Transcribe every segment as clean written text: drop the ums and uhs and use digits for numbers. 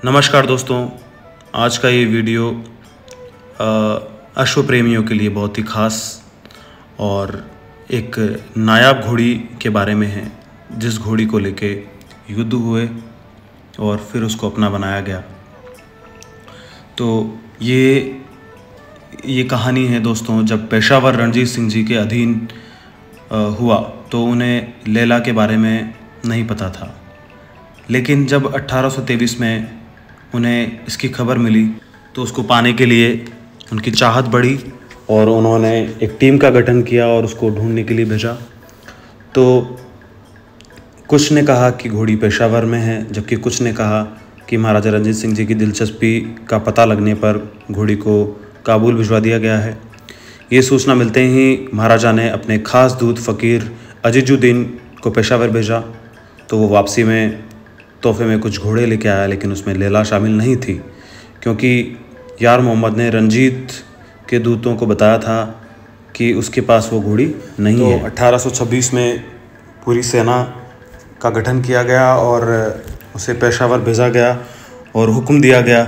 नमस्कार दोस्तों, आज का ये वीडियो अश्व प्रेमियों के लिए बहुत ही ख़ास और एक नायाब घोड़ी के बारे में है, जिस घोड़ी को लेके युद्ध हुए और फिर उसको अपना बनाया गया। तो ये कहानी है दोस्तों, जब पेशावर रणजीत सिंह जी के अधीन हुआ तो उन्हें लैला के बारे में नहीं पता था, लेकिन जब 1823 में उन्हें इसकी खबर मिली तो उसको पाने के लिए उनकी चाहत बढ़ी और उन्होंने एक टीम का गठन किया और उसको ढूंढने के लिए भेजा। तो कुछ ने कहा कि घोड़ी पेशावर में है, जबकि कुछ ने कहा कि महाराजा रणजीत सिंह जी की दिलचस्पी का पता लगने पर घोड़ी को काबुल भिजवा दिया गया है। ये सूचना मिलते ही महाराजा ने अपने खास दूत फ़कीर अजीजुद्दीन को पेशावर भेजा। तो वो वापसी में तोहफे में कुछ घोड़े लेके आया, लेकिन उसमें लैला शामिल नहीं थी, क्योंकि यार मोहम्मद ने रंजीत के दूतों को बताया था कि उसके पास वो घोड़ी नहीं है। 1826 में पूरी सेना का गठन किया गया और उसे पेशावर भेजा गया और हुक्म दिया गया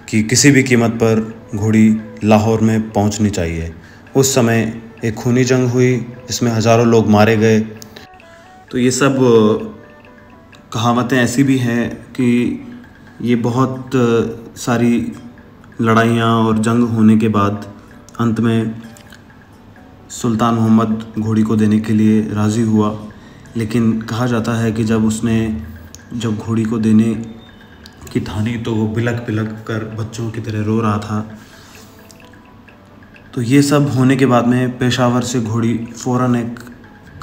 कि किसी भी कीमत पर घोड़ी लाहौर में पहुंचनी चाहिए। उस समय एक खूनी जंग हुई जिसमें हज़ारों लोग मारे गए। तो ये सब कहावतें ऐसी भी हैं कि ये बहुत सारी लड़ाइयाँ और जंग होने के बाद अंत में सुल्तान मोहम्मद घोड़ी को देने के लिए राज़ी हुआ। लेकिन कहा जाता है कि जब घोड़ी को देने की ठानी तो वो बिलक बिलक कर बच्चों की तरह रो रहा था। तो ये सब होने के बाद में पेशावर से घोड़ी फ़ौरन एक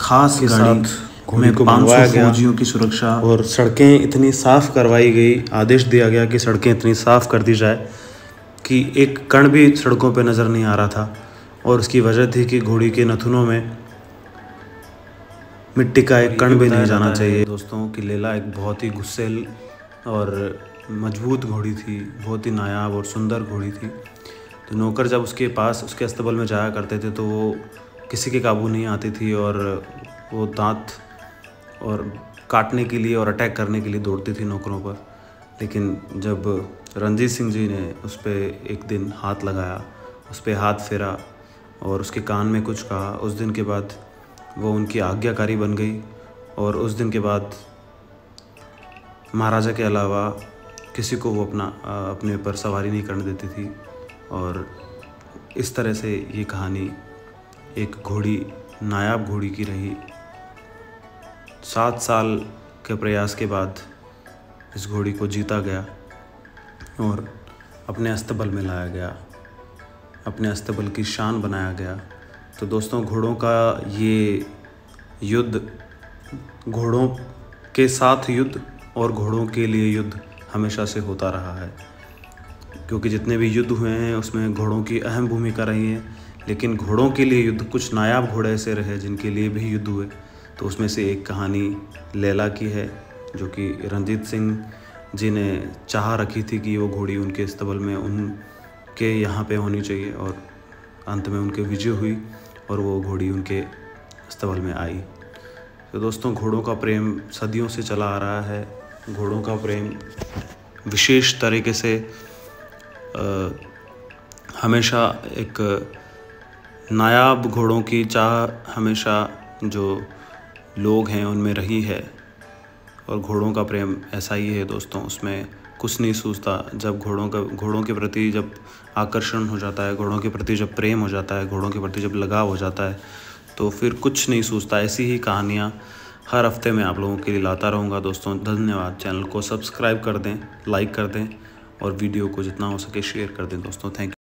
ख़ास गाड़ी में 500 फौजियों की सुरक्षा और सड़कें इतनी साफ़ करवाई गई, आदेश दिया गया कि सड़कें इतनी साफ़ कर दी जाए कि एक कण भी सड़कों पे नज़र नहीं आ रहा था। और उसकी वजह थी कि घोड़ी के नथुनों में मिट्टी का एक कण भी नहीं जाना चाहिए। दोस्तों की लैला एक बहुत ही गुस्सैल और मजबूत घोड़ी थी, बहुत ही नायाब और सुंदर घोड़ी थी। तो नौकर जब उसके पास उसके अस्तबल में जाया करते थे तो वो किसी के काबू नहीं आती थी और वो दांत और काटने के लिए और अटैक करने के लिए दौड़ती थी नौकरों पर। लेकिन जब रणजीत सिंह जी ने उस पर एक दिन हाथ लगाया, उस पर हाथ फेरा और उसके कान में कुछ कहा, उस दिन के बाद वो उनकी आज्ञाकारी बन गई। और उस दिन के बाद महाराजा के अलावा किसी को वो अपने ऊपर सवारी नहीं करने देती थी। और इस तरह से ये कहानी एक नायाब घोड़ी की रही। 7 साल के प्रयास के बाद इस घोड़ी को जीता गया और अपने अस्तबल में लाया गया, अपने अस्तबल की शान बनाया गया। तो दोस्तों, घोड़ों का ये युद्ध, घोड़ों के साथ युद्ध और घोड़ों के लिए युद्ध हमेशा से होता रहा है, क्योंकि जितने भी युद्ध हुए हैं उसमें घोड़ों की अहम भूमिका रही है। लेकिन घोड़ों के लिए युद्ध, कुछ नायाब घोड़े ऐसे रहे जिनके लिए भी युद्ध हुए। तो उसमें से एक कहानी लैला की है, जो कि रणजीत सिंह जी ने चाह रखी थी कि वो घोड़ी उनके अस्तबल में उनके यहाँ पे होनी चाहिए, और अंत में उनके विजय हुई और वो घोड़ी उनके अस्तबल में आई। तो दोस्तों, घोड़ों का प्रेम सदियों से चला आ रहा है। घोड़ों का प्रेम विशेष तरीके से हमेशा एक नायाब घोड़ों की चाह हमेशा जो लोग हैं उनमें रही है। और घोड़ों का प्रेम ऐसा ही है दोस्तों, उसमें कुछ नहीं सूझता। जब घोड़ों के प्रति जब आकर्षण हो जाता है, घोड़ों के प्रति जब प्रेम हो जाता है, घोड़ों के प्रति जब लगाव हो जाता है, तो फिर कुछ नहीं सूझता। ऐसी ही कहानियाँ हर हफ्ते में आप लोगों के लिए लाता रहूँगा दोस्तों। धन्यवाद। चैनल को सब्सक्राइब कर दें, लाइक कर दें और वीडियो को जितना हो सके शेयर कर दें दोस्तों। Thank you.